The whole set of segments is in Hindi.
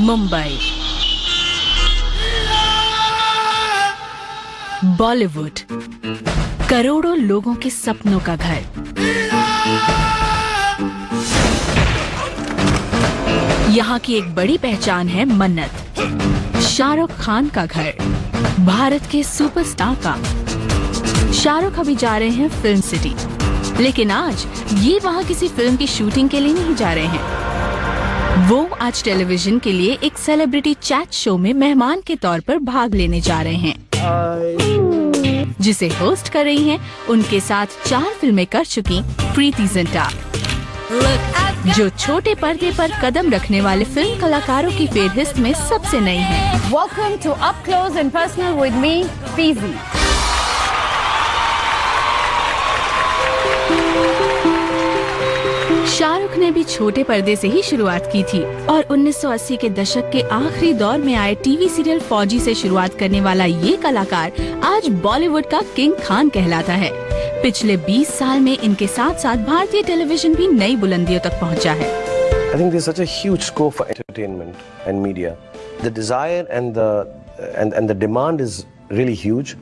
मुंबई, बॉलीवुड, करोड़ों लोगों के सपनों का घर। यहाँ की एक बड़ी पहचान है मन्नत, शाहरुख खान का घर, भारत के सुपरस्टार का। शाहरुख अभी जा रहे हैं फिल्म सिटी, लेकिन आज ये वहाँ किसी फिल्म की शूटिंग के लिए नहीं जा रहे हैं। वो आज टेलीविजन के लिए एक सेलिब्रिटी चैट शो में मेहमान के तौर पर भाग लेने जा रहे हैं, जिसे होस्ट कर रही हैं उनके साथ 4 फिल्में कर चुकी प्रीति जिंटा, जो छोटे पर्दे पर कदम रखने वाले फिल्म कलाकारों की फेहरिस्त में सबसे नई है। Welcome to Up Close and Personal with me, Fizi. Shahrukh ने भी छोटे पर्दे से ही शुरुआत की थी और 1980 के दशक के आखिरी दौर में आए टीवी सीरियल फौजी से शुरुआत करने वाला ये कलाकार आज बॉलीवुड का किंग खान कहलाता है। पिछले 20 साल में इनके साथ साथ भारतीय टेलीविजन भी नई बुलंदियों तक पहुंचा है। I think there's such a huge scope for entertainment and media. The desire and the demand is really huge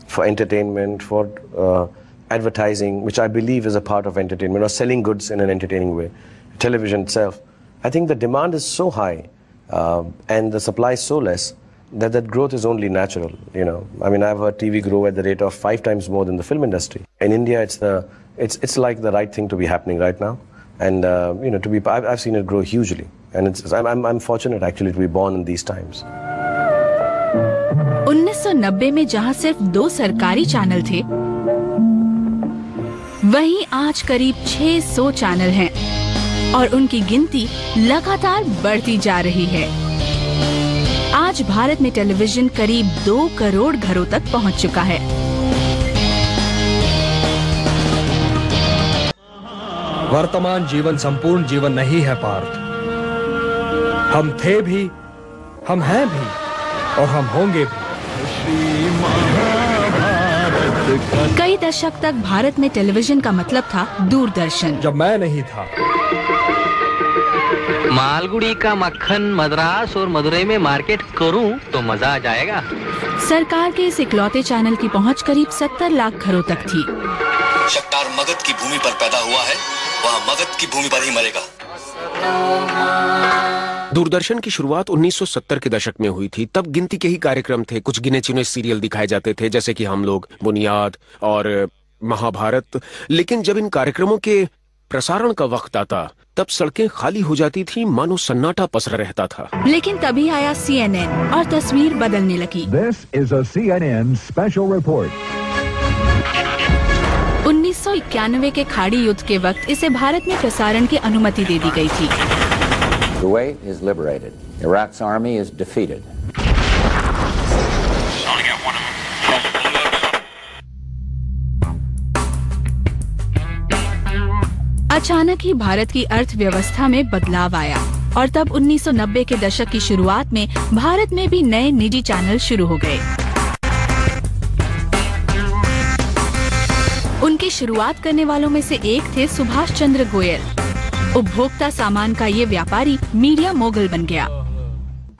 for entertainment, for advertising, which I believe is a part of entertainment, or selling goods in an entertaining way. Television itself, I think the demand is so high and the supply is so less that growth is only natural. You know, I mean, I've heard TV grow at the rate of 5 times more than the film industry. In India, it's like the right thing to be happening right now, and you know, I've seen it grow hugely, and I'm fortunate actually to be born in these times. 1990 में जहाँ सिर्फ 2 सरकारी चैनल थे, वहीं आज करीब 600 चैनल हैं और उनकी गिनती लगातार बढ़ती जा रही है। आज भारत में टेलीविजन करीब 2 करोड़ घरों तक पहुंच चुका है। वर्तमान जीवन संपूर्ण जीवन नहीं है पार्थ। हम थे भी, हम हैं भी और हम होंगे भी। कई दशक तक भारत में टेलीविजन का मतलब था दूरदर्शन। जब मैं नहीं था, मालगुड़ी का मक्खन मद्रास और मदुरई में मार्केट करूं तो मजा आ जाएगा। सरकार के इस इकलौते चैनल की पहुंच करीब 70 लाख घरों तक थी। शक्तार मगध की भूमि पर पैदा हुआ है, वह मगध की भूमि पर ही मरेगा। दूरदर्शन की शुरुआत 1970 के दशक में हुई थी। तब गिनती के ही कार्यक्रम थे, कुछ गिने चुने सीरियल दिखाए जाते थे, जैसे कि हम लोग, बुनियाद और महाभारत। लेकिन जब इन कार्यक्रमों के प्रसारण का वक्त आता, तब सड़कें खाली हो जाती थी, मानो सन्नाटा पसरा रहता था। लेकिन तभी आया CNN और तस्वीर बदलने लगी। This is a CNN special report. 1991 के खाड़ी युद्ध के वक्त इसे भारत में प्रसारण की अनुमति दे दी गई थी। Kuwait is liberated. Iraq's army is defeated. अचानक ही भारत की अर्थव्यवस्था में बदलाव आया और तब 1990 के दशक की शुरुआत में भारत में भी नए निजी चैनल शुरू हो गए। उनकी शुरुआत करने वालों में से एक थे सुभाष चंद्र गोयल। उपभोक्ता सामान का ये व्यापारी मीडिया मोगल बन गया।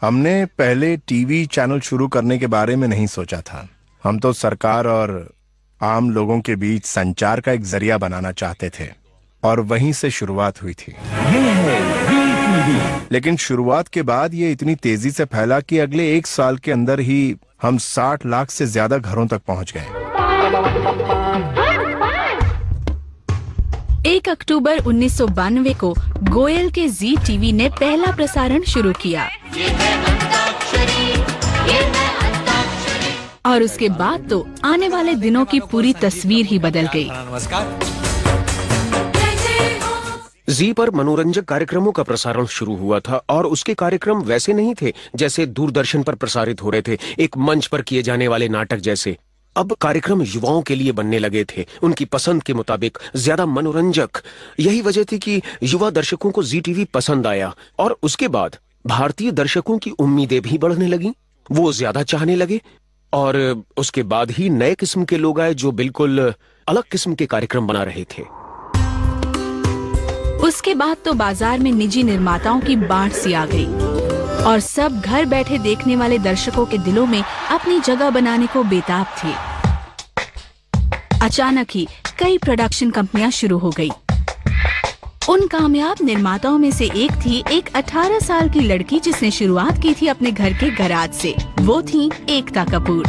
हमने पहले टीवी चैनल शुरू करने के बारे में नहीं सोचा था। हम तो सरकार और आम लोगों के बीच संचार का एक जरिया बनाना चाहते थे और वहीं से शुरुआत हुई थी। लेकिन शुरुआत के बाद ये इतनी तेजी से फैला कि अगले 1 साल के अंदर ही हम 60 लाख से ज्यादा घरों तक पहुंच गए। 1 अक्टूबर 1992 को गोयल के जी टीवी ने पहला प्रसारण शुरू किया और उसके बाद तो आने वाले दिनों की पूरी तस्वीर ही बदल गई। जी पर मनोरंजक कार्यक्रमों का प्रसारण शुरू हुआ था और उसके कार्यक्रम वैसे नहीं थे जैसे दूरदर्शन पर प्रसारित हो रहे थे, एक मंच पर किए जाने वाले नाटक जैसे। अब कार्यक्रम युवाओं के लिए बनने लगे थे, उनकी पसंद के मुताबिक, ज्यादा मनोरंजक। यही वजह थी कि युवा दर्शकों को जी टीवी पसंद आया और उसके बाद भारतीय दर्शकों की उम्मीदें भी बढ़ने लगी, वो ज्यादा चाहने लगे और उसके बाद ही नए किस्म के लोग आए जो बिल्कुल अलग किस्म के कार्यक्रम बना रहे थे। उसके बाद तो बाजार में निजी निर्माताओं की बाढ़ सी आ गई। और सब घर बैठे देखने वाले दर्शकों के दिलों में अपनी जगह बनाने को बेताब थे। अचानक ही कई प्रोडक्शन कंपनियां शुरू हो गई। उन कामयाब निर्माताओं में से एक थी एक 18 साल की लड़की जिसने शुरुआत की थी अपने घर के गैराज से। वो थी एकता कपूर।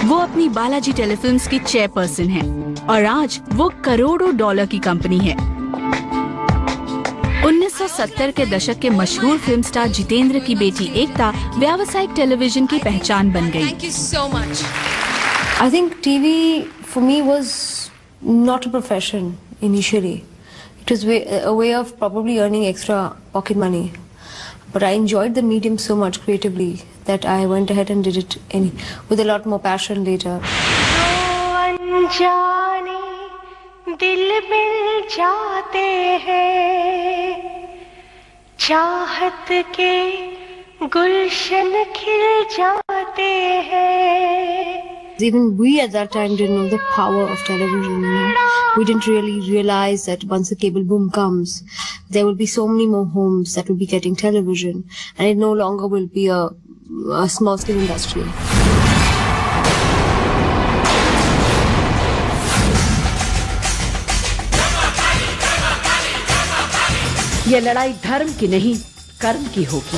वो अपनी बालाजी टेलीफिल्म्स की चेयरपर्सन है और आज वो करोड़ों डॉलर की कंपनी है। 1970 के दशक के मशहूर फिल्म स्टार जितेंद्र की बेटी एकता व्यावसायिक टेलीविजन की पहचान बन गई। Thank you so much. I think TV for me was not a profession initially. It was a way of probably earning extra pocket money. But I enjoyed the medium so much creatively that I went ahead and did it with a lot more passion later. दिल मिल जाते हैं, चाहत के गुलशन खिल जाते हैं. Even we at that time didn't know the power of television. We didn't really realize that once the cable boom comes, there will be so many more homes that will be getting television, and it no longer will be a small scale industry. ये लड़ाई धर्म की नहीं, कर्म की होगी।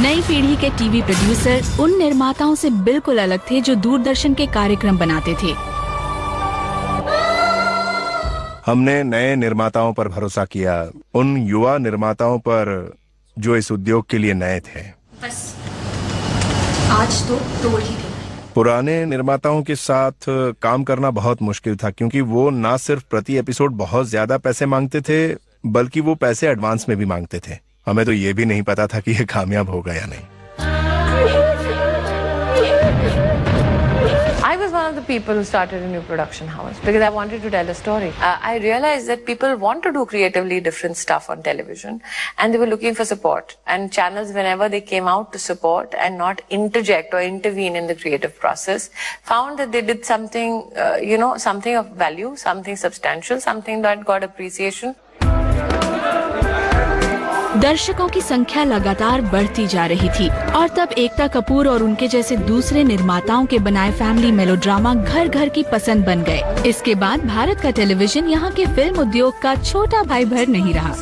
नई पीढ़ी के टीवी प्रोड्यूसर उन निर्माताओं से बिल्कुल अलग थे जो दूरदर्शन के कार्यक्रम बनाते थे। हमने नए निर्माताओं पर भरोसा किया, उन युवा निर्माताओं पर जो इस उद्योग के लिए नए थे। बस आज तो तोड़ ही देना। पुराने निर्माताओं के साथ काम करना बहुत मुश्किल था क्योंकि वो ना सिर्फ प्रति एपिसोड बहुत ज्यादा पैसे मांगते थे बल्कि वो पैसे एडवांस में भी मांगते थे। हमें तो ये भी नहीं पता था कि ये कामयाब होगा या नहीं। I was one of the people who started a new production house because I wanted to tell a story. I realized that people want to do creatively different stuff on television and they were looking for support. And channels, whenever they came out to support and not interject or intervene in the creative process, found that they did something, something of value, something substantial, something that got appreciation. दर्शकों की संख्या लगातार बढ़ती जा रही थी और तब एकता कपूर और उनके जैसे दूसरे निर्माताओं के बनाए फैमिली मेलोड्रामा घर घर की पसंद बन गए। इसके बाद भारत का टेलीविजन यहाँ के फिल्म उद्योग का छोटा भाई भर नहीं रहा।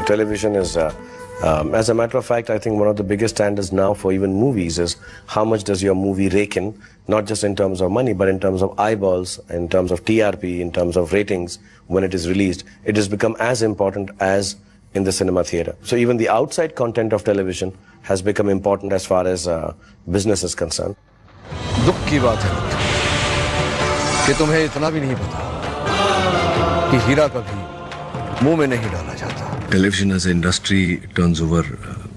Television is, as a matter of fact, I think one of the biggest standards now for even movies is how much does your movie rake in, not just in terms of money, but in terms of eyeballs, in terms of TRP, in terms of ratings when it is released. It has become as important as in the cinema theater. So even the outside content of television has become important as far as business is concerned. दुख की बात है कि तुम्हें इतना भी नहीं पता कि हीरा कभी मुंह में नहीं डाला जाता। Television as an industry turns over,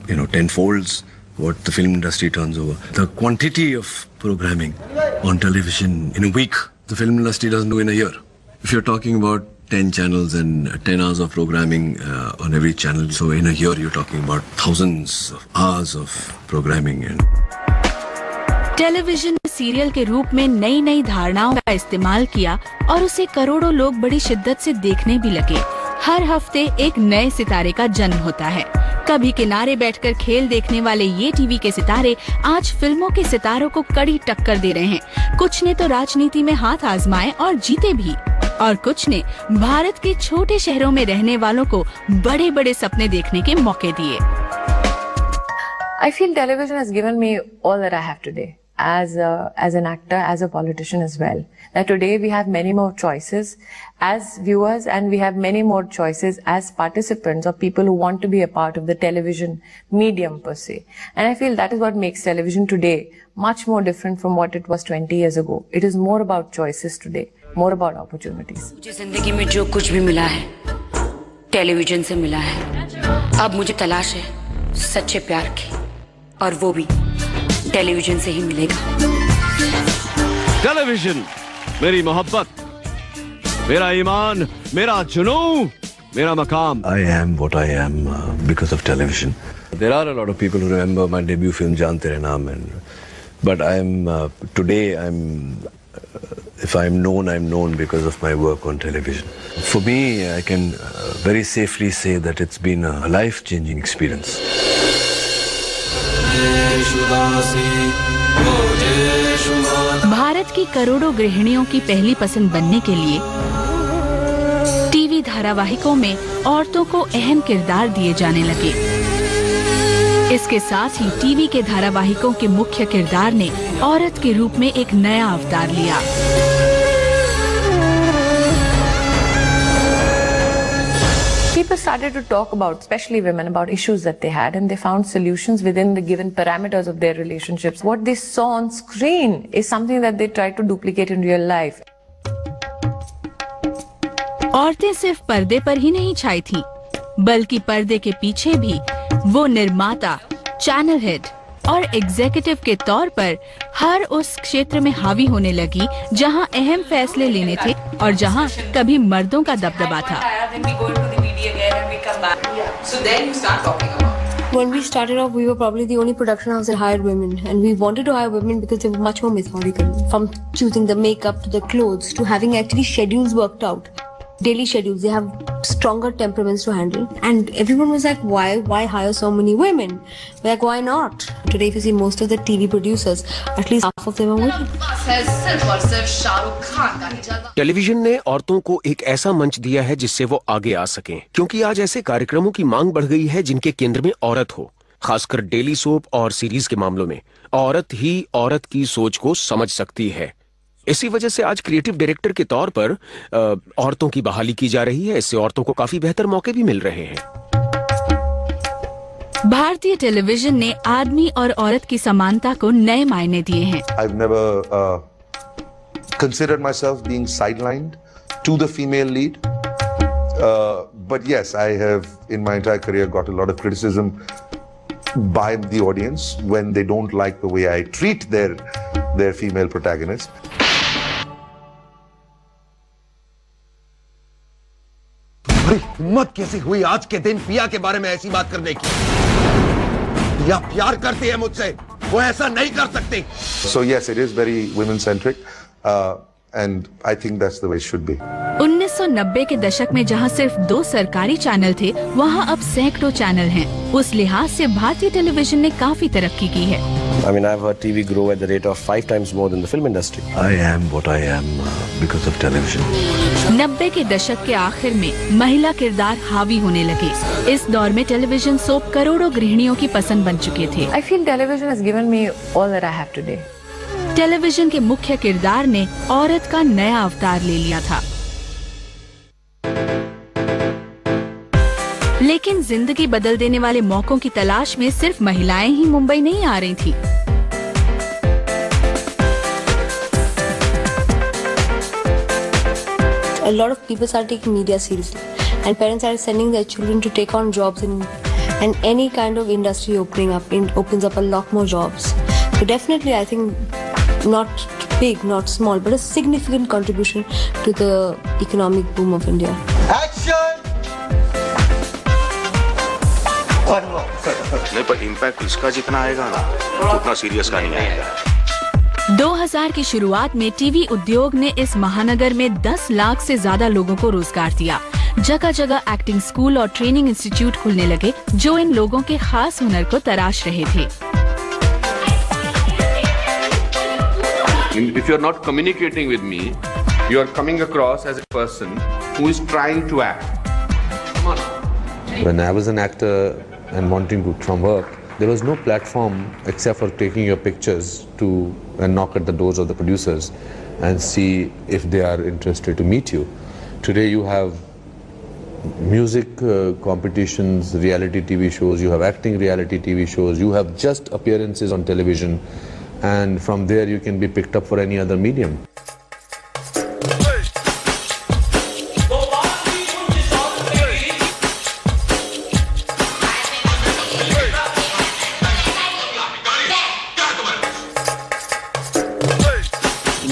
10-folds what the film industry turns over. The quantity of programming on television in a week, the film industry doesn't do in a year. If you're talking about 10 channels and 10 hours of programming on every channel, so in a year you're talking about thousands of hours of programming. Television ने सीरियल के रूप में नई नई धारणाओं का इस्तेमाल किया और उसे करोड़ों लोग बड़ी शिद्दत से देखने भी लगे। हर हफ्ते एक नए सितारे का जन्म होता है। कभी किनारे बैठकर खेल देखने वाले ये टीवी के सितारे आज फिल्मों के सितारों को कड़ी टक्कर दे रहे हैं। कुछ ने तो राजनीति में हाथ आजमाए और जीते भी, और कुछ ने भारत के छोटे शहरों में रहने वालों को बड़े बड़े सपने देखने के मौके दिए। I feel television has given me all that I have today. As an actor, as a politician as well. That today we have many more choices as viewers and we have many more choices as participants or people who want to be a part of the television medium per se. And I feel that is what makes television today much more different from what it was 20 years ago. It is more about choices today, more about opportunities. मुझे जिंदगी में जो कुछ भी मिला है, टेलीविजन से मिला है। अब मुझे तलाश है सच्चे प्यार की, और वो भी टेलीविजन से ही मिलेगा। टेलीविजन मेरी मोहब्बत, मेरा ईमान, मेरा जुनून, मेरा मकाम। I am what I am because of television. There are a lot of people who remember my debut film Jaan Tere Naam, but today I'm If I'm known because of my work on television. For me, I can very safely say that it's been a life-changing experience. Bharat की करोड़ों गृहिणियों की पहली पसंद बनने के लिए टीवी धारावाहिकों में औरतों को अहम किरदार दिए जाने लगे। इसके साथ ही टीवी के धारावाहिकों के मुख्य किरदार ने औरत के रूप में एक नया अवतार लिया। People started to talk about, especially women, about issues that they had, and they found solutions within the given parameters of their relationships. What they saw on screen is something that they tried to duplicate in real life. औरतें सिर्फ पर्दे पर ही नहीं छाई थीं, बल्कि पर्दे के पीछे भी वो निर्माता, चैनल हेड और एग्जीक्यूटिव के तौर पर हर उस क्षेत्र में हावी होने लगी जहां अहम फैसले लेने थे और जहां कभी मर्दों का दबदबा था। When we started off, we were probably the only production house that hired women, and we wanted to hire women because they were much more methodical. From choosing the makeup to the clothes to having actually schedules worked out, daily schedules. They have stronger temperaments to handle, and everyone was like, "Why hire so many women?" We're like, "Why not?" Today, if you see most of the TV producers, at least half of them are women. Television ने औरतों को एक ऐसा मंच दिया है जिससे वो आगे आ सकें, क्योंकि आज ऐसे कार्यक्रमों की मांग बढ़ गई है जिनके केंद्र में औरत हो। खासकर डेली सोप और सीरीज के मामलों में औरत ही औरत की सोच को समझ सकती है। इसी वजह से आज क्रिएटिव डायरेक्टर के तौर पर औरतों की बहाली की जा रही है। इससे औरतों को काफी बेहतर मौके भी मिल रहे हैं। भारतीय टेलीविजन ने आदमी और औरत की समानता को नए मायने दिए हैं। I've never considered myself being sidelined to the female lead, but yes, I have in my entire career got a lot of criticism by the audience when they don't like the way I treat their female protagonist. हिम्मत कैसी हुई आज के दिन पिया के बारे में ऐसी बात करने की? पिया प्यार करती है मुझसे, वो ऐसा नहीं कर सकती। So yes, it is very women centric, and I think that's the way it should be. 1990 के दशक में जहां सिर्फ 2 सरकारी चैनल थे, वहां अब सैकड़ों चैनल हैं। उस लिहाज से भारतीय टेलीविजन ने काफी तरक्की की है। I mean, I've heard TV grow at the rate of 5 times more than the film industry. I am what I am because of television. 90 के दशक के आखिर में महिला किरदार हावी होने लगे। इस दौर में टेलीविजन सोप करोड़ों गृहिणियों की पसंद बन चुके थे। I feel television has given me all that I have today. Television के मुख्य किरदार ने औरत का नया अवतार ले लिया था। लेकिन जिंदगी बदल देने वाले मौकों की तलाश में सिर्फ महिलाएं ही मुंबई नहीं आ रही थी। A lot of people started taking media seriously, and parents started sending their children to take on jobs and any kind of industry opens up a lot more jobs. So definitely, I think not big, not small, but a significant contribution to the economic boom of India. Action! नहीं, पर इम्पैक्ट इसका जितना आएगा ना, उतना सीरियस का नहीं आएगा। 2000 की शुरुआत में टीवी उद्योग ने इस महानगर में 10 लाख से ज्यादा लोगों को रोजगार दिया। जगह जगह एक्टिंग स्कूल और ट्रेनिंग इंस्टीट्यूट खुलने लगे, जो इन लोगों के खास हुनर को तराश रहे थे। If you're not communicating with me, you are coming across as a person who is trying to act. Come on. When I was an actor and wanting to from work, there was no platform except for taking your pictures to and knock at the doors of the producers and see if they are interested to meet you. Today you have music competitions, reality TV shows, you have acting reality TV shows, you have just appearances on television, and from there you can be picked up for any other medium.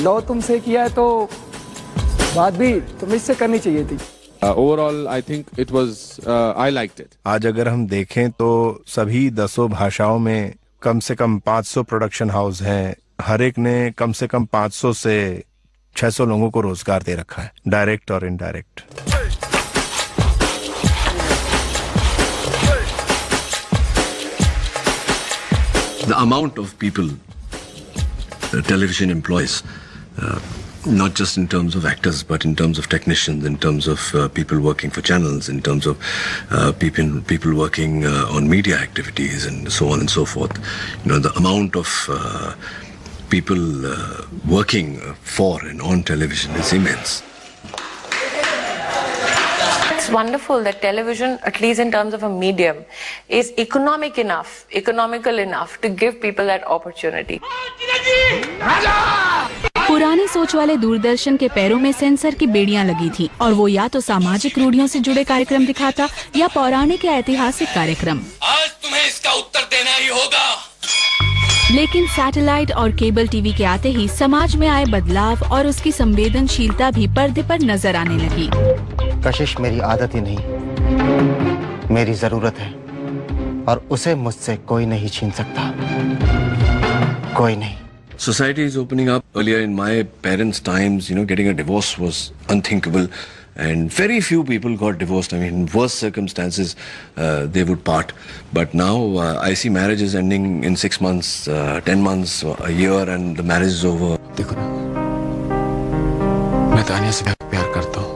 लो तुमसे किया है तो बात भी तुम्हें से करनी चाहिए थी। Overall, I think it was, I liked it. आज अगर हम देखें तो सभी 10 भाषाओं में कम से कम 500 प्रोडक्शन हाउस हैं। हर एक ने कम से कम 500 से 600 लोगों को रोजगार दे रखा है, डायरेक्ट और indirect. The amount of people television employs, not just in terms of actors, but in terms of technicians, in terms of people working for channels, in terms of people working on media activities, and so on and so forth. You know, the amount of people working for and on television is immense. It's wonderful that television, at least in terms of a medium, is economical enough to give people that opportunity. पुरानी सोच वाले दूरदर्शन के पैरों में सेंसर की बेड़ियां लगी थी और वो या तो सामाजिक रूढ़ियों से जुड़े कार्यक्रम दिखाता या पौराणिक या ऐतिहासिक कार्यक्रम। आज तुम्हें इसका उत्तर देना ही होगा। लेकिन सैटेलाइट और केबल टीवी के आते ही समाज में आए बदलाव और उसकी संवेदनशीलता भी पर्दे पर नजर आने लगी। कशिश मेरी आदत ही नहीं, मेरी जरूरत है और उसे मुझसे कोई नहीं छीन सकता, कोई नहीं। Society is opening up. Earlier in my parents' times, you know, getting a divorce was unthinkable, and very few people got divorced. I mean, in worst circumstances, they would part. But now I see marriages ending in 6 months, 10 months, a year, and the marriage is over. देखो ना, मैं तानिया से प्यार करता हूँ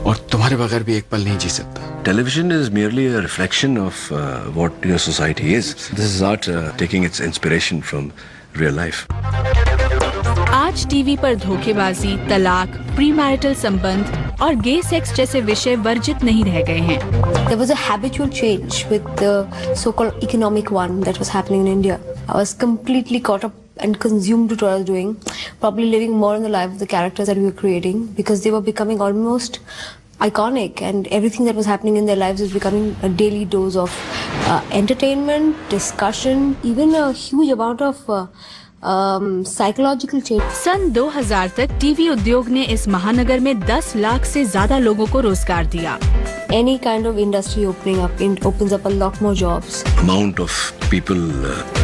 और तुम्हारे बगैर भी एक पल नहीं जी सकता। Television is merely a reflection of what your society is. This is art taking its inspiration from real life. आज टीवी पर धोखेबाजी, तलाक, प्री मैरिटल संबंध और गे सेक्स जैसे विषय वर्जित नहीं रह गए हैं। There was a habitual change with the so-called economic one that was happening in India. I was completely caught up and consumed with what I was doing, probably living more in the life of the characters that we were creating because they were becoming almost iconic, and everything that was happening in their lives was becoming a daily dose of entertainment, discussion, even a huge amount of psychological change. सन 2000 तक टीवी उद्योग ने इस महानगर में 10 लाख से ज्यादा लोगों को रोजगार दिया। Any kind of industry opening up opens up a lot more jobs. Amount of people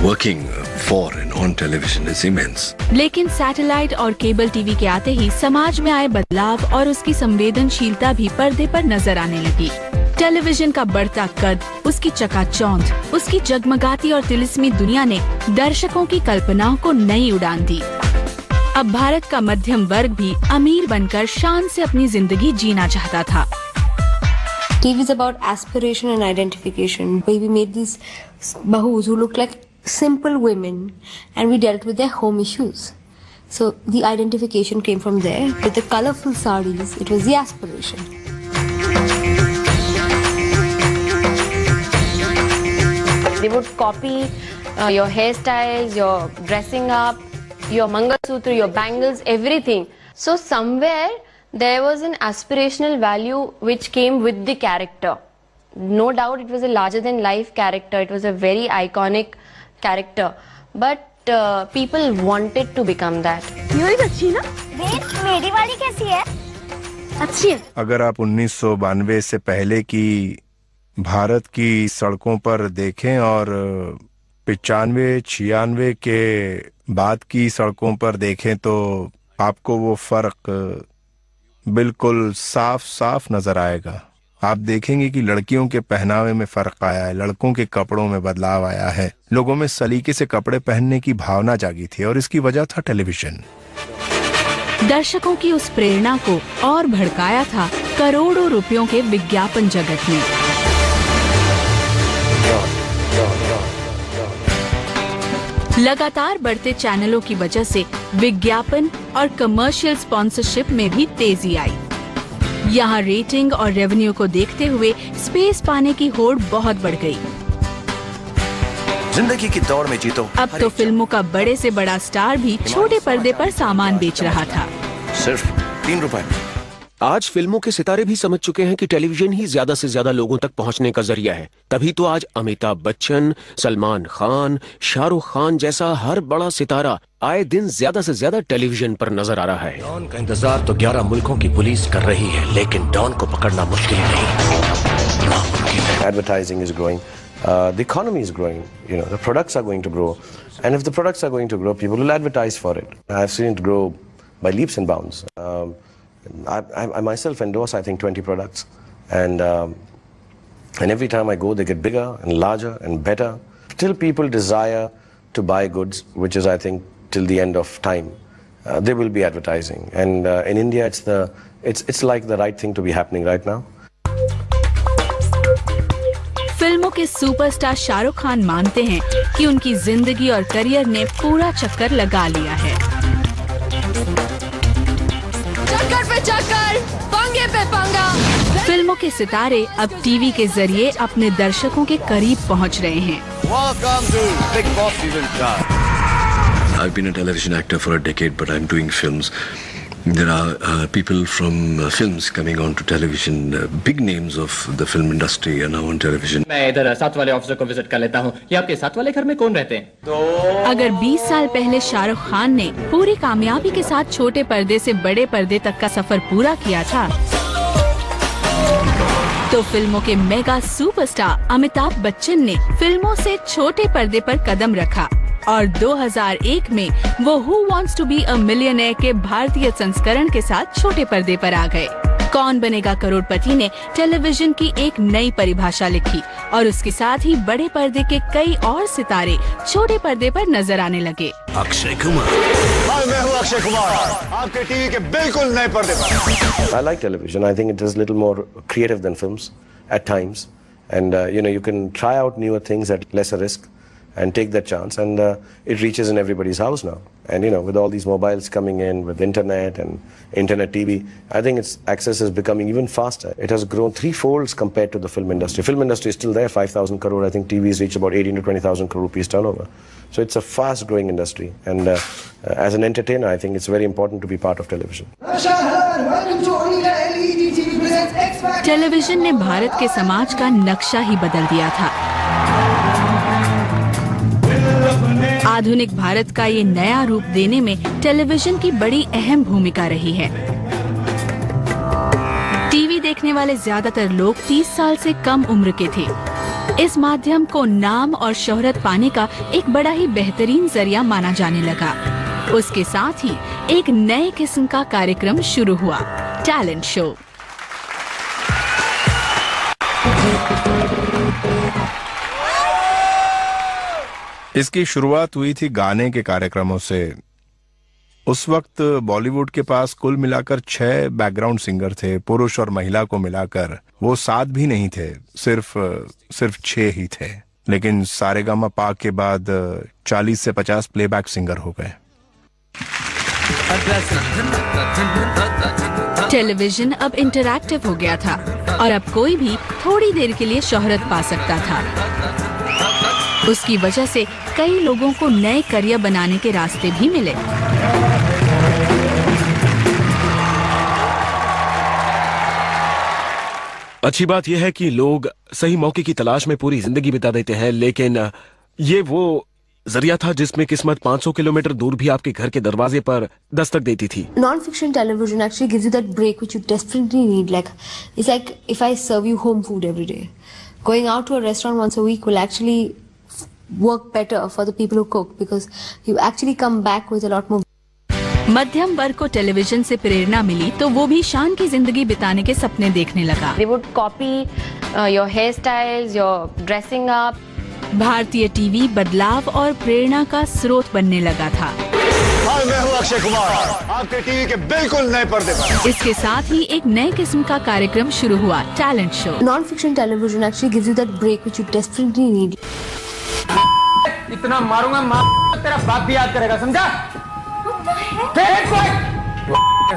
working for and on television is immense. लेकिन सैटेलाइट और केबल टीवी के आते ही समाज में आए बदलाव और उसकी संवेदनशीलता भी पर्दे पर नजर आने लगी। टेलीविजन का बढ़ता कद, उसकी चकाचौंध, उसकी जगमगाती और तिलिस्मी दुनिया ने दर्शकों की कल्पनाओं को नई उड़ान दी। अब भारत का मध्यम वर्ग भी अमीर बनकर शान से अपनी जिंदगी जीना चाहता था। TV is about aspiration and identification. We made these bahus who looked like simple women, and we dealt with their home issues. So the identification came from there. With the colorful sarees, it was the aspiration. They would copy your hairstyles, your dressing up, your Mangalsutra, your bangles, everything. So somewhere there was an aspirational value which came with the character. No doubt it was a larger than life character. It was a very iconic character. But people wanted to become that. ये अच्छी ना? मेरी वाली कैसी है? अच्छी है। अगर आप 1992 से पहले की भारत की सड़कों पर देखें और 95-96 के बाद की सड़कों पर देखें तो आपको वो फर्क बिल्कुल साफ साफ नजर आएगा। आप देखेंगे कि लड़कियों के पहनावे में फर्क आया है, लड़कों के कपड़ों में बदलाव आया है, लोगों में सलीके से कपड़े पहनने की भावना जागी थी और इसकी वजह था टेलीविजन। दर्शकों की उस प्रेरणा को और भड़काया था करोड़ों रुपयों के विज्ञापन जगत ने। लगातार बढ़ते चैनलों की वजह से विज्ञापन और कमर्शियल स्पॉन्सरशिप में भी तेजी आई। यहाँ रेटिंग और रेवेन्यू को देखते हुए स्पेस पाने की होड़ बहुत बढ़ गई। जिंदगी की दौड़ में जीतो। अब तो फिल्मों का बड़े से बड़ा स्टार भी छोटे पर्दे पर सामान बेच रहा था। सिर्फ 3 रुपए। आज फिल्मों के सितारे भी समझ चुके हैं कि टेलीविजन ही ज्यादा से ज्यादा लोगों तक पहुंचने का जरिया है। तभी तो आज अमिताभ बच्चन, सलमान खान, शाहरुख खान जैसा हर बड़ा सितारा आए दिन ज्यादा से ज्यादा टेलीविजन पर नजर आ रहा है। डॉन का इंतजार तो 11 मुल्कों की पुलिस कर रही है, लेकिन डॉन को पकड़ना मुश्किल नहीं, नामुमकिन है। Advertising is growing. The economy is growing. You know, the products are going to grow, and if the products are going to grow, people will advertise for it. I've seen it grow by leaps and bounds. I myself endorse, I think, 20 products, and every time I go, they get bigger and larger and better. Till people desire to buy goods, which is, I think, till the end of time, there will be advertising. And in India, it's like the right thing to be happening right now. फिल्मों के सुपरस्टार शाहरुख खान मानते हैं कि उनकी जिंदगी और करियर ने पूरा चक्कर लगा लिया है। चक्कर पे चक्कर, पंगे पे पंगा। फिल्मों के सितारे अब टीवी के जरिए अपने दर्शकों के करीब पहुंच रहे हैं। Welcome to Big Boss Season 4. I've been a television actor for a decade, but I'm doing films. There are people from films coming on to television. Big names of the film industry are now on television. मैं इधर साथ वाले ऑफिसर को विजिट कर लेता हूँ। ये आपके साथ वाले घर में कौन रहते हैं? तो अगर 20 साल पहले शाहरुख खान ने पूरी कामयाबी के साथ छोटे पर्दे से बड़े पर्दे तक का सफर पूरा किया था, तो फिल्मों के मेगा सुपरस्टार अमिताभ बच्चन ने फिल्मों से छोटे पर्दे पर कदम रखा और 2001 में वो who wants to be a millionaire के भारतीय संस्करण के साथ छोटे पर्दे पर आ गए। कौन बनेगा करोड़पति ने टेलीविजन की एक नई परिभाषा लिखी और उसके साथ ही बड़े पर्दे के कई और सितारे छोटे पर्दे पर नजर आने लगे। अक्षय कुमार। मैं हूँ अक्षय कुमार, आपके टीवी के बिल्कुल नए पर्दे पर। I like television. I think it is a little more creative than films at times, and you can try out newer things at lesser risk and take that chance, and it reaches in everybody's house now. And with all these mobiles coming in, with internet and internet TV, I think its access is becoming even faster. It has grown 3-folds compared to the film industry. Film industry is still there, 5,000 crore. I think TVs reach about 18 to 20,000 crore rupees turnover. So it's a fast-growing industry, and as an entertainer, I think it's very important to be part of television. Television ने भारत के समाज का नक्शा ही बदल दिया था। आधुनिक भारत का ये नया रूप देने में टेलीविजन की बड़ी अहम भूमिका रही है। टीवी देखने वाले ज्यादातर लोग 30 साल से कम उम्र के थे। इस माध्यम को नाम और शोहरत पाने का एक बड़ा ही बेहतरीन जरिया माना जाने लगा। उसके साथ ही एक नए किस्म का कार्यक्रम शुरू हुआ, टैलेंट शो। इसकी शुरुआत हुई थी गाने के कार्यक्रमों से। उस वक्त बॉलीवुड के पास कुल मिलाकर 6 बैकग्राउंड सिंगर थे। पुरुष और महिला को मिलाकर वो 7 भी नहीं थे, सिर्फ 6 ही थे। लेकिन सारेगामापा के बाद 40 से 50 प्लेबैक सिंगर हो गए। टेलीविजन अब इंटरैक्टिव हो गया था और अब कोई भी थोड़ी देर के लिए शोहरत पा सकता था। उसकी वजह से कई लोगों को नए करियर बनाने के रास्ते भी मिले। अच्छी बात यह है कि लोग सही मौके की तलाश में पूरी जिंदगी बिता देते हैं, लेकिन ये वो जरिया था जिसमें किस्मत 500 किलोमीटर दूर भी आपके घर के दरवाजे पर दस्तक देती थी। Non-fiction television actually gives you that break which you desperately need. It's like if I serve you home food every day, going out to a restaurant once a week will actually work better for the people who cook because you actually come back with a lot more. मध्यम वर्ग को टेलीविजन से प्रेरणा मिली तो वो भी शान की जिंदगी बिताने के सपने देखने लगा। They would copy your hairstyles, your dressing up. भारतीय टीवी बदलाव और प्रेरणा का स्रोत बनने लगा था। मैं हूँ अक्षय कुमार, आपके टीवी के बिल्कुल नए पर्दे पर। इसके साथ ही एक नए किस्म का कार्यक्रम शुरू हुआ, talent show. Non-fiction television actually gives you that break which you desperately need. इतना मारूंगा तेरा बाप भी याद करेगा, समझा?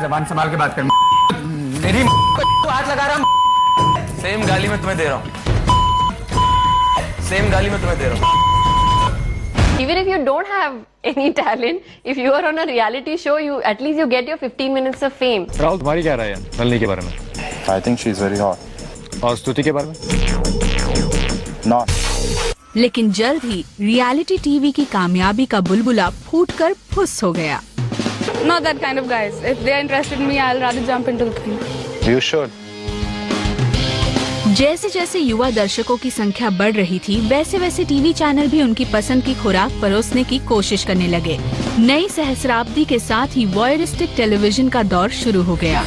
जबान संभाल के बात कर। मेरी को हाथ लगा रहा हूँ। सेम गाली में तुम्हें दे रहा हूँ। Even if you don't have any talent, if you are on a reality show, at least you get your 15 minutes of fame. Rahul, तुम्हारी क्या राय है नलिनी के बारे में? I think she is very hot. और स्तुति के बारे में? Not. लेकिन जल्द ही रियलिटी टीवी की कामयाबी का बुलबुला फूटकर फुस हो गया। Not that kind of guys. If they are interested in me, I'll rather jump into the thing. You should. जैसे जैसे युवा दर्शकों की संख्या बढ़ रही थी, वैसे वैसे टीवी चैनल भी उनकी पसंद की खुराक परोसने की कोशिश करने लगे। नई सहस्राब्दी के साथ ही वॉयरिस्टिक टेलीविजन का दौर शुरू हो गया।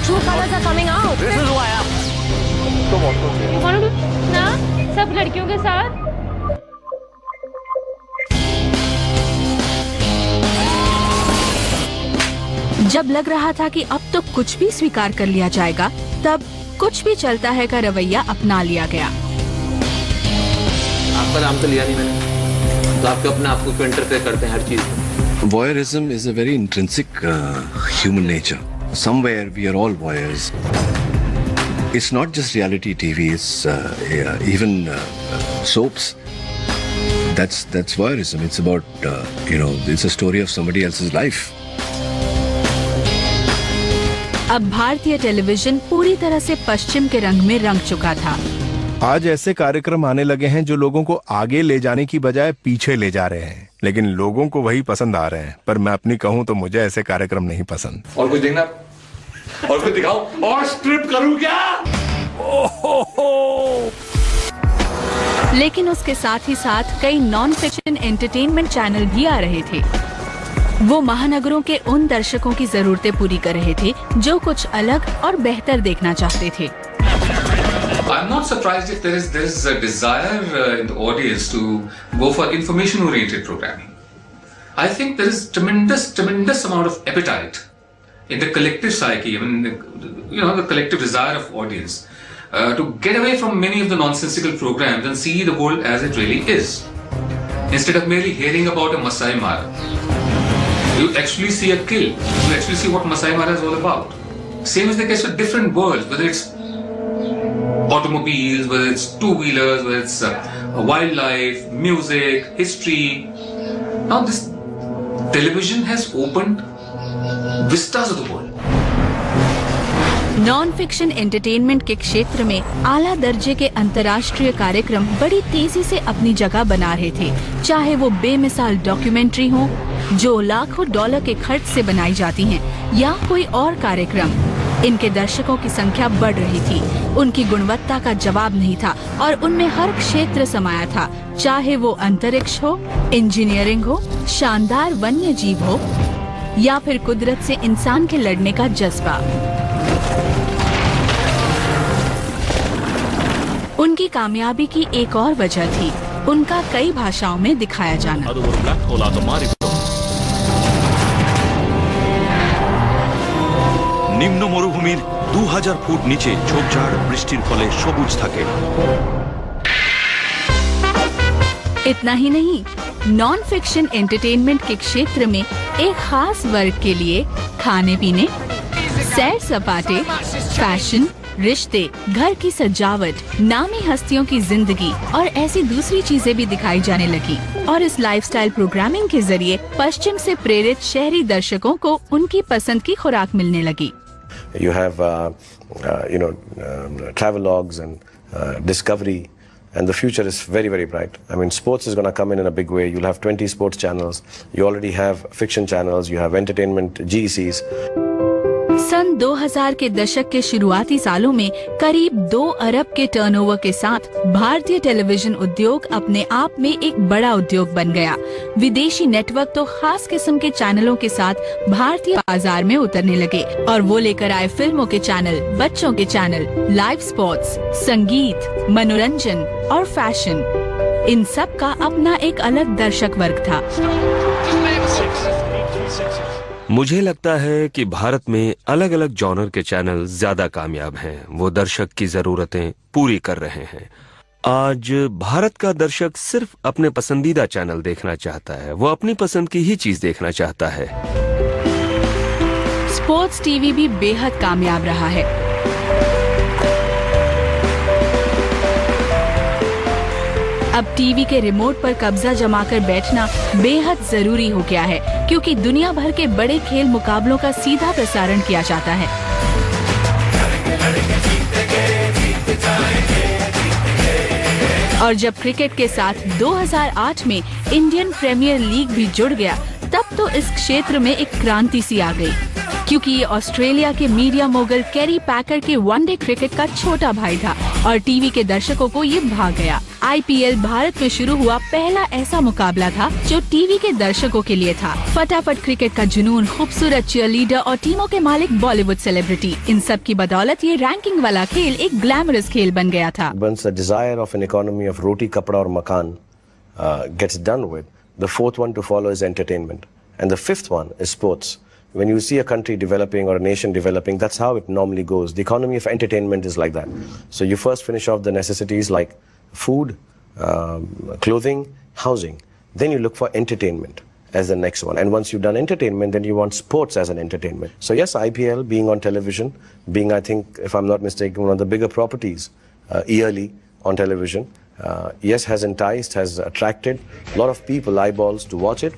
सब लड़कियों के साथ जब लग रहा था कि अब तो कुछ भी स्वीकार कर लिया जाएगा, तब कुछ भी चलता है का रवैया अपना लिया गया। आपका नाम तो लिया नहीं मैंने, तो आपके अपने आप को इंटरफेयर करते हैं हर चीज में। Voyeurism is a very intrinsic human nature. Somewhere we are all voyeurs. It's not just reality TV, it's even soaps. That's voyeurism. It's about, it's a story of somebody else's life. अब भारतीय टेलीविजन पूरी तरह से पश्चिम के रंग में रंग चुका था। आज ऐसे कार्यक्रम आने लगे हैं जो लोगों को आगे ले जाने की बजाय पीछे ले जा रहे हैं, लेकिन लोगों को वही पसंद आ रहे हैं। पर मैं अपनी कहूं तो मुझे ऐसे कार्यक्रम नहीं पसंद। और कुछ देखना, और कुछ दिखाओ, और स्ट्रिप करूं क्या? लेकिन उसके साथ ही साथ कई नॉन फिक्शन एंटरटेनमेंट चैनल भी आ रहे थे। वो महानगरों के उन दर्शकों की जरूरतें पूरी कर रहे थे जो कुछ अलग और बेहतर देखना चाहते थे। I'm not surprised if there is a desire in the audience to go for information-oriented programming. I think there is tremendous amount of appetite in the collective psyche, the collective desire of audience to get away from many of the nonsensical programs and see the world as it really is, instead of merely hearing about a Masai Mara. You actually see a kill. You actually see what Masai Mara is all about. Same is the case with different worlds, whether it's automobiles, whether it's two-wheelers, whether it's wildlife, music, history. Now this television has opened vistas of the world. Non fiction entertainment के क्षेत्र में आला दर्जे के अंतर्राष्ट्रीय कार्यक्रम बड़ी तेजी से अपनी जगह बना रहे थे, चाहे वो बेमिसाल डॉक्यूमेंट्री हो जो लाखों डॉलर के खर्च से बनाई जाती हैं, या कोई और कार्यक्रम। इनके दर्शकों की संख्या बढ़ रही थी, उनकी गुणवत्ता का जवाब नहीं था और उनमें हर क्षेत्र समाया था, चाहे वो अंतरिक्ष हो, इंजीनियरिंग हो, शानदार वन्य जीव हो या फिर कुदरत से इंसान के लड़ने का जज्बा। उनकी कामयाबी की एक और वजह थी उनका कई भाषाओं में दिखाया जाना। নিম্ন মরুভূমির 2000 ফুট নিচে ঝোপঝাড় বৃষ্টির ফলে সবুজ থাকে। इतना ही नहीं, नॉन फिक्शन एंटरटेनमेंट के क्षेत्र में एक खास वर्ग के लिए खाने पीने, सैर सपाटे, फैशन, रिश्ते, घर की सजावट, नामी हस्तियों की जिंदगी और ऐसी दूसरी चीजें भी दिखाई जाने लगी और इस लाइफस्टाइल प्रोग्रामिंग के जरिए पश्चिम से प्रेरित शहरी दर्शकों को उनकी पसंद की खुराक मिलने लगी। You have, travelogues and discovery, and the future is very, very bright. I mean, sports is going to come in a big way. You'll have 20 sports channels. You already have fiction channels. You have entertainment GECs. सन 2000 के दशक के शुरुआती सालों में करीब 2 अरब के टर्नओवर के साथ भारतीय टेलीविजन उद्योग अपने आप में एक बड़ा उद्योग बन गया। विदेशी नेटवर्क तो खास किस्म के चैनलों के साथ भारतीय बाजार में उतरने लगे और वो लेकर आए फिल्मों के चैनल, बच्चों के चैनल, लाइव स्पोर्ट्स, संगीत, मनोरंजन और फैशन। इन सब का अपना एक अलग दर्शक वर्ग था। मुझे लगता है कि भारत में अलग अलग जॉनर के चैनल ज्यादा कामयाब हैं। वो दर्शक की जरूरतें पूरी कर रहे हैं। आज भारत का दर्शक सिर्फ अपने पसंदीदा चैनल देखना चाहता है। वो अपनी पसंद की ही चीज देखना चाहता है। स्पोर्ट्स टीवी भी बेहद कामयाब रहा है। अब टीवी के रिमोट पर कब्जा जमाकर बैठना बेहद जरूरी हो गया है, क्योंकि दुनिया भर के बड़े खेल मुकाबलों का सीधा प्रसारण किया जाता है। और जब क्रिकेट के साथ 2008 में इंडियन प्रीमियर लीग भी जुड़ गया, तब तो इस क्षेत्र में एक क्रांति सी आ गई। क्योंकि ये ऑस्ट्रेलिया के मीडिया मोगल कैरी पैकर के वनडे क्रिकेट का छोटा भाई था और टीवी के दर्शकों को ये भा गया। IPL भारत में शुरू हुआ पहला ऐसा मुकाबला था जो टीवी के दर्शकों के लिए था। फटाफट क्रिकेट का जुनून, खूबसूरत चीयरलीडर और टीमों के मालिक बॉलीवुड सेलिब्रिटी, इन सब की बदौलत ये रैंकिंग वाला खेल एक ग्लैमरस खेल बन गया था। Once the desire of an economy of roti, kapda or makan gets done with, the fourth one to follow is entertainment, and the fifth one is sports. When you see a country developing or a nation developing, that's how it normally goes. The economy of entertainment is like that. So you first finish off the necessities like food, clothing, housing. Then you look for entertainment as the next one. And once you've done entertainment, then you want sports as an entertainment. So yes, IPL being on television, being, I think, if I'm not mistaken, one of the bigger properties yearly on television, yes, has enticed, has attracted a lot of people, eyeballs to watch it.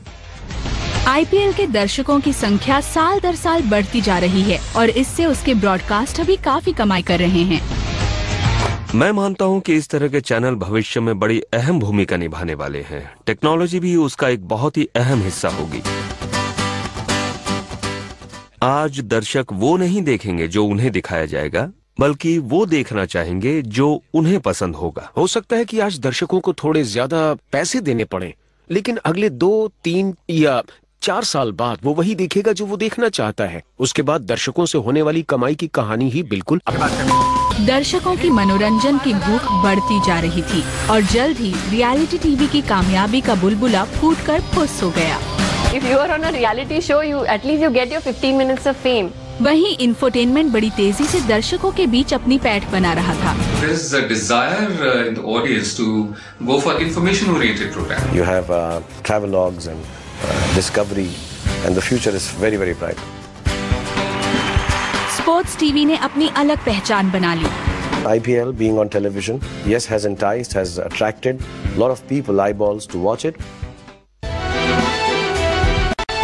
IPL के दर्शकों की संख्या साल दर साल बढ़ती जा रही है और इससे उसके ब्रॉडकास्ट भी काफी कमाई कर रहे हैं। मैं मानता हूं कि इस तरह के चैनल भविष्य में बड़ी अहम भूमिका निभाने वाले हैं। टेक्नोलॉजी भी उसका एक बहुत ही अहम हिस्सा होगी। आज दर्शक वो नहीं देखेंगे जो उन्हें दिखाया जाएगा, बल्कि वो देखना चाहेंगे जो उन्हें पसंद होगा। हो सकता है कि आज दर्शकों को थोड़े ज्यादा पैसे देने पड़े, लेकिन अगले 2, 3 या 4 साल बाद वो वही देखेगा जो वो देखना चाहता है। उसके बाद दर्शकों से होने वाली कमाई की कहानी ही बिल्कुल। दर्शकों की मनोरंजन की भूख बढ़ती जा रही थी और जल्द ही रियलिटी टीवी की कामयाबी का बुलबुला फूटकर फुस हो गया। If you are on a reality show, at least you get your 15 minutes of fame. वहीं इंफोटेनमेंट बड़ी तेजी से दर्शकों के बीच अपनी पैठ बना रहा था। There is a desire in the audience to go for information-oriented programming. You have travelogues and discovery, and the future is very, very bright. Sports TV ने अपनी अलग पहचान बना ली। IPL being on television, yes, has enticed, has attracted a lot of people, eyeballs to watch it.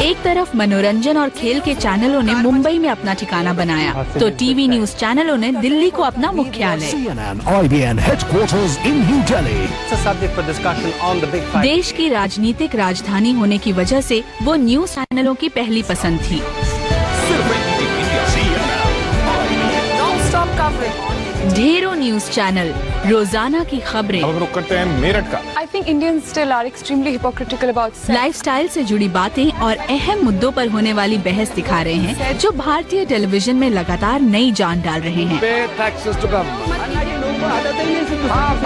एक तरफ मनोरंजन और खेल के चैनलों ने मुंबई में अपना ठिकाना बनाया, तो टीवी न्यूज चैनलों ने दिल्ली को अपना मुख्यालय। देश की राजनीतिक राजधानी होने की वजह से वो न्यूज चैनलों की पहली पसंद थी। ढेरों न्यूज चैनल, रोजाना की खबरें। अब रुक करते हैं मेरठ का। I think Indians still are extremely hypocritical about sex. Lifestyle से जुड़ी बातें और अहम मुद्दों पर होने वाली बहस दिखा रहे हैं, जो भारतीय टेलीविजन में लगातार नई जान डाल रहे हैं।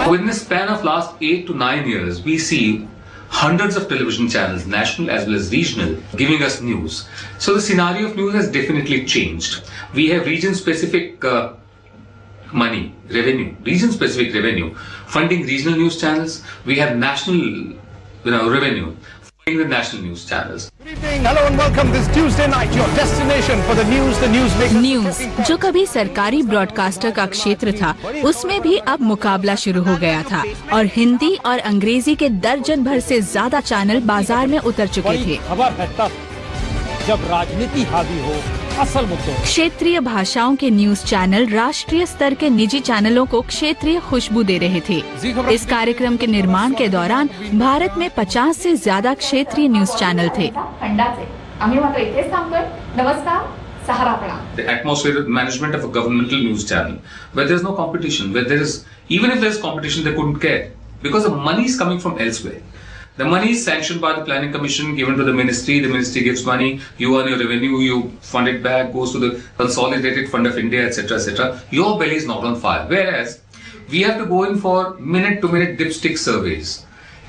Within the span of last 8 to 9 years, we see hundreds of television channels, national as well as regional, giving us news. So the scenario of news has definitely changed. We have region-specific money, revenue, region-specific revenue, funding regional news channels. We have national, revenue funding the national news channels. Good evening, hello and welcome this Tuesday night, your destination for the news makers. News जो कभी सरकारी ब्रॉडकास्टर का क्षेत्र था, उसमें भी अब मुकाबला शुरू हो गया था और हिंदी और अंग्रेजी के दर्जन भर से ज्यादा चैनल बाजार में उतर चुके थे। खबर है तब जब राजनीति हावी हो असल मुद्दों। क्षेत्रीय भाषाओं के न्यूज चैनल राष्ट्रीय स्तर के निजी चैनलों को क्षेत्रीय खुशबू दे रहे थे। इस कार्यक्रम के निर्माण के दौरान भारत में 50 से ज्यादा क्षेत्रीय न्यूज चैनल थे। The atmosphere management of a governmental news channel, where there is no competition, where there is, even if there is competition, they couldn't care because the money is coming from elsewhere. The money is sanctioned by the Planning Commission, given to the ministry gives money, you earn your revenue, you fund it back, goes to the Consolidated Fund of India, etc., etc. Your belly is not on fire. Whereas, we have to go in for minute-to-minute dipstick surveys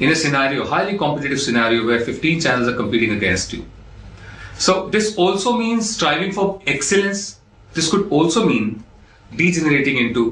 in a scenario, highly competitive scenario where 15 channels are competing against you. So this also means striving for excellence. This could also mean degenerating into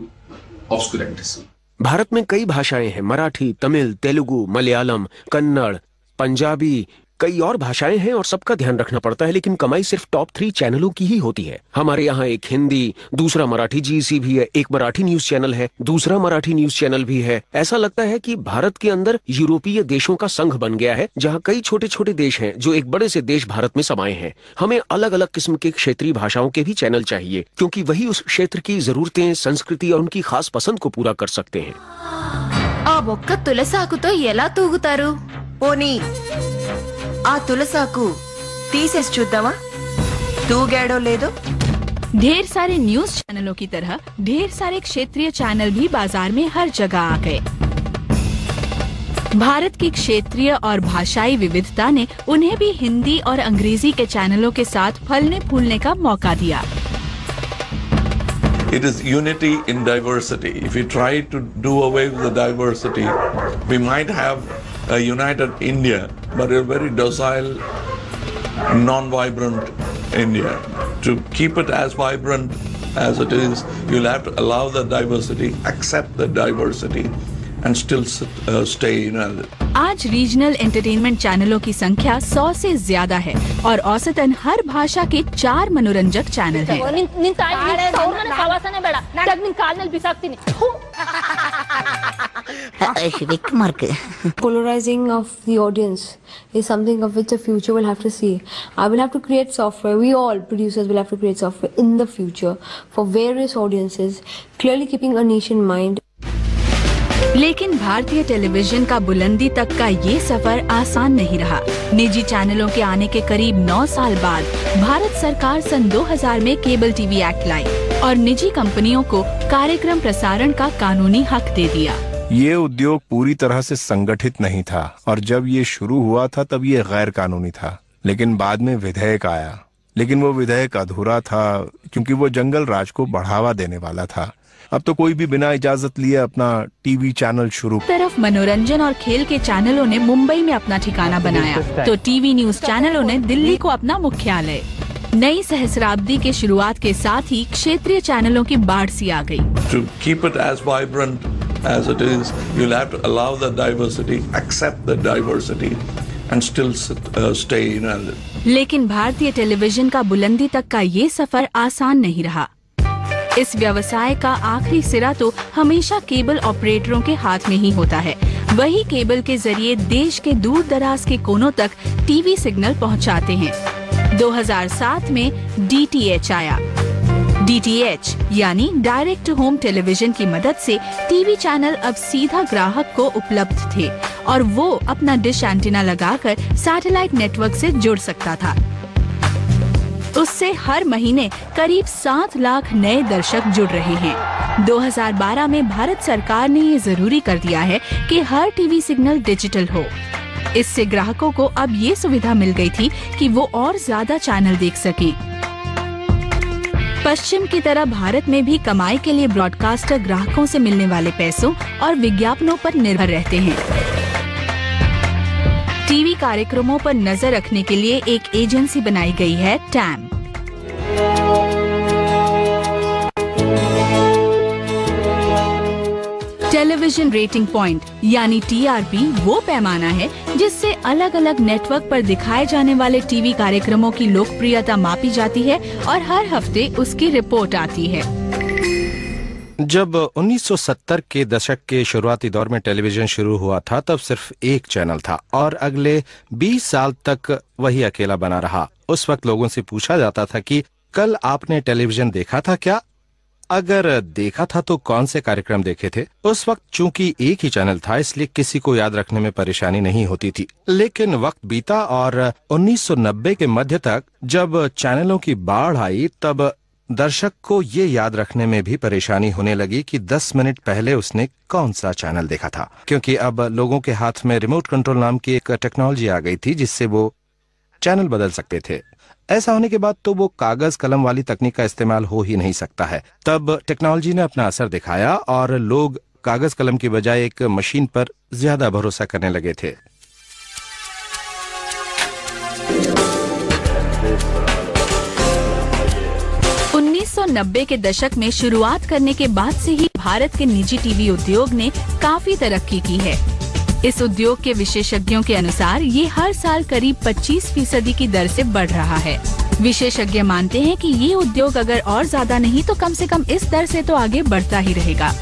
obscurantism. Bharat में कई भाषाएं हैं, मराठी, तमिल, तेलुगु, मलयालम, कन्नड़, पंजाबी, कई और भाषाएं हैं और सबका ध्यान रखना पड़ता है, लेकिन कमाई सिर्फ टॉप 3 चैनलों की ही होती है। हमारे यहाँ एक हिंदी, दूसरा मराठी जीसी भी है, एक मराठी न्यूज चैनल है, दूसरा मराठी न्यूज चैनल भी है। ऐसा लगता है कि भारत के अंदर यूरोपीय देशों का संघ बन गया है, जहाँ कई छोटे छोटे देश हैं जो एक बड़े से देश भारत में समाये हैं। हमें अलग अलग किस्म के क्षेत्रीय भाषाओं के भी चैनल चाहिए, क्योंकि वही उस क्षेत्र की जरूरतें, संस्कृति और उनकी खास पसंद को पूरा कर सकते हैं। ఆ బొక్క తులసాకుతో ఎలా తూగుతారు? పోనీ ఆ తులసాకు తీసేసి చూద్దామా? तू गैडो ले दो। ढेर सारे न्यूज चैनलों की तरह ढेर सारे क्षेत्रीय चैनल भी बाजार में हर जगह आ गए। भारत की क्षेत्रीय और भाषाई विविधता ने उन्हें भी हिंदी और अंग्रेजी के चैनलों के साथ फलने फूलने का मौका दिया। It is unity in diversity. If we try to do away with the diversity, we might have a united India, but a very docile, non-vibrant India. To keep it as vibrant as it is, you'll have to allow the diversity, accept the diversity, and still stay united. आज रीजनल एंटरटेनमेंट चैनलों की संख्या 100 से ज्यादा है और औसतन हर भाषा के 4 मनोरंजक चैनल हैं। Polarizing of the audience is something of which the future will have to see. I will have to create software. We all producers will have to create software in the future for various audiences, clearly keeping a niche in mind. लेकिन भारतीय टेलीविजन का बुलंदी तक का ये सफर आसान नहीं रहा। निजी चैनलों के आने के करीब 9 साल बाद भारत सरकार सन 2000 में केबल टीवी एक्ट लाई और निजी कंपनियों को कार्यक्रम प्रसारण का कानूनी हक दे दिया। ये उद्योग पूरी तरह से संगठित नहीं था और जब ये शुरू हुआ था तब ये गैर कानूनी था, लेकिन बाद में विधेयक आया। लेकिन वो विधेयक अधूरा था क्योंकि वो जंगल राज को बढ़ावा देने वाला था। अब तो कोई भी बिना इजाजत लिए अपना टीवी चैनल शुरू। तरफ मनोरंजन और खेल के चैनलों ने मुंबई में अपना ठिकाना बनाया तो टीवी न्यूज चैनलों ने दिल्ली को अपना मुख्यालय। नई सहस्राब्दी के शुरुआत के साथ ही क्षेत्रीय चैनलों की बाढ़ सी आ गई। To keep it as vibrant as it is, you'll have to allow the diversity, accept the diversity, and still stay united. लेकिन भारतीय टेलीविजन का बुलंदी तक का ये सफर आसान नहीं रहा। इस व्यवसाय का आखिरी सिरा तो हमेशा केबल ऑपरेटरों के हाथ में ही होता है। वही केबल के जरिए देश के दूर दराज के कोनों तक टीवी सिग्नल पहुंचाते हैं। 2007 में DTH आया। DTH यानी डायरेक्ट टू होम टेलीविजन की मदद से टीवी चैनल अब सीधा ग्राहक को उपलब्ध थे और वो अपना डिश एंटीना लगाकर सैटेलाइट नेटवर्क से जुड़ सकता था। उससे हर महीने करीब 7 लाख नए दर्शक जुड़ रहे हैं। 2012 में भारत सरकार ने ये जरूरी कर दिया है कि हर टीवी सिग्नल डिजिटल हो। इससे ग्राहकों को अब ये सुविधा मिल गई थी कि वो और ज्यादा चैनल देख सकें। पश्चिम की तरह भारत में भी कमाई के लिए ब्रॉडकास्टर ग्राहकों से मिलने वाले पैसों और विज्ञापनों पर निर्भर रहते हैं। टीवी कार्यक्रमों पर नजर रखने के लिए एक एजेंसी बनाई गई है, टैम। टेलीविजन रेटिंग पॉइंट यानी TRP वो पैमाना है जिससे अलग अलग नेटवर्क पर दिखाए जाने वाले टीवी कार्यक्रमों की लोकप्रियता मापी जाती है और हर हफ्ते उसकी रिपोर्ट आती है। जब 1970 के दशक के शुरुआती दौर में टेलीविजन शुरू हुआ था तब सिर्फ एक चैनल था और अगले 20 साल तक वही अकेला बना रहा। उस वक्त लोगों से पूछा जाता था कि कल आपने टेलीविजन देखा था क्या? अगर देखा था तो कौन से कार्यक्रम देखे थे? उस वक्त चूंकि एक ही चैनल था इसलिए किसी को याद रखने में परेशानी नहीं होती थी। लेकिन वक्त बीता और 1990 के मध्य तक जब चैनलों की बाढ़ आई तब दर्शक को ये याद रखने में भी परेशानी होने लगी कि 10 मिनट पहले उसने कौन सा चैनल देखा था, क्योंकि अब लोगों के हाथ में रिमोट कंट्रोल नाम की एक टेक्नोलॉजी आ गई थी जिससे वो चैनल बदल सकते थे। ऐसा होने के बाद तो वो कागज कलम वाली तकनीक का इस्तेमाल हो ही नहीं सकता है। तब टेक्नोलॉजी ने अपना असर दिखाया और लोग कागज कलम की बजाय एक मशीन पर ज्यादा भरोसा करने लगे थे। नब्बे के दशक में शुरुआत करने के बाद से ही भारत के निजी टीवी उद्योग ने काफी तरक्की की है। इस उद्योग के विशेषज्ञों के अनुसार ये हर साल करीब 25% की दर से बढ़ रहा है। विशेषज्ञ मानते हैं कि ये उद्योग अगर और ज्यादा नहीं तो कम से कम इस दर से तो आगे बढ़ता ही रहेगा।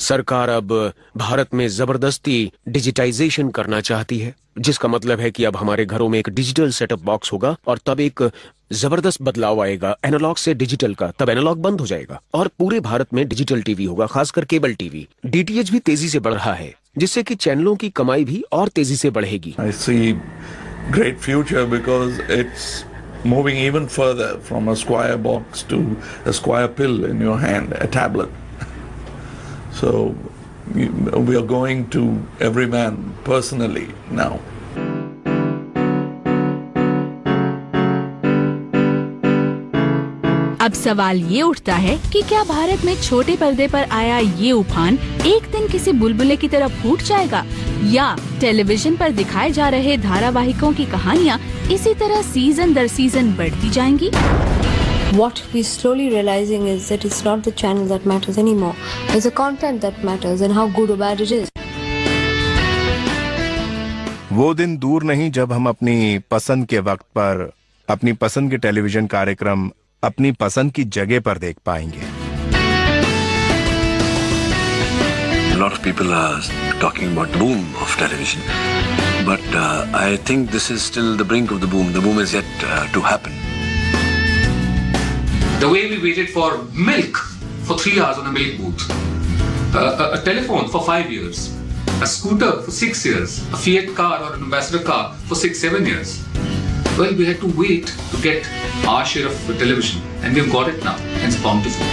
सरकार अब भारत में जबरदस्ती डिजिटाइजेशन करना चाहती है, जिसका मतलब है कि अब हमारे घरों में एक डिजिटल सेटअप बॉक्स होगा और तब एक जबरदस्त बदलाव आएगा एनालॉग से डिजिटल का। तब एनालॉग बंद हो जाएगा और पूरे भारत में डिजिटल टीवी होगा, खासकर केबल टीवी। DTH भी तेजी से बढ़ रहा है जिससे कि चैनलों की कमाई भी और तेजी से बढ़ेगी। I see great future because it's moving even further from a square box to a square pill in your hand, a tablet. So we are going to every man personally now. अब सवाल ये उठता है कि क्या भारत में छोटे पर्दे पर आया ये उफान एक दिन किसी बुलबुले की तरह फूट जाएगा, या टेलीविजन पर दिखाए जा रहे धारावाहिकों की कहानियाँ इसी तरह सीजन दर सीजन बढ़ती जाएंगी? What we're slowly realizing is that it's not the channel that matters anymore. It's the content that matters and how good or bad it is. वो दिन दूर नहीं जब हम अपनी पसंद के वक्त पर अपनी पसंद के टेलीविजन कार्यक्रम अपनी पसंद की जगह पर देख पाएंगे। A lot of people are talking about the boom of television, but I think this is still the brink of the boom. The boom is yet to happen. The way we waited for milk for 3 hours on a milk booth, a telephone for 5 years, a scooter for 6 years, a Fiat car or an Ambassador car for 6-7 years. Well, we had to wait to get our share of television, and we've got it now, and it's bountiful.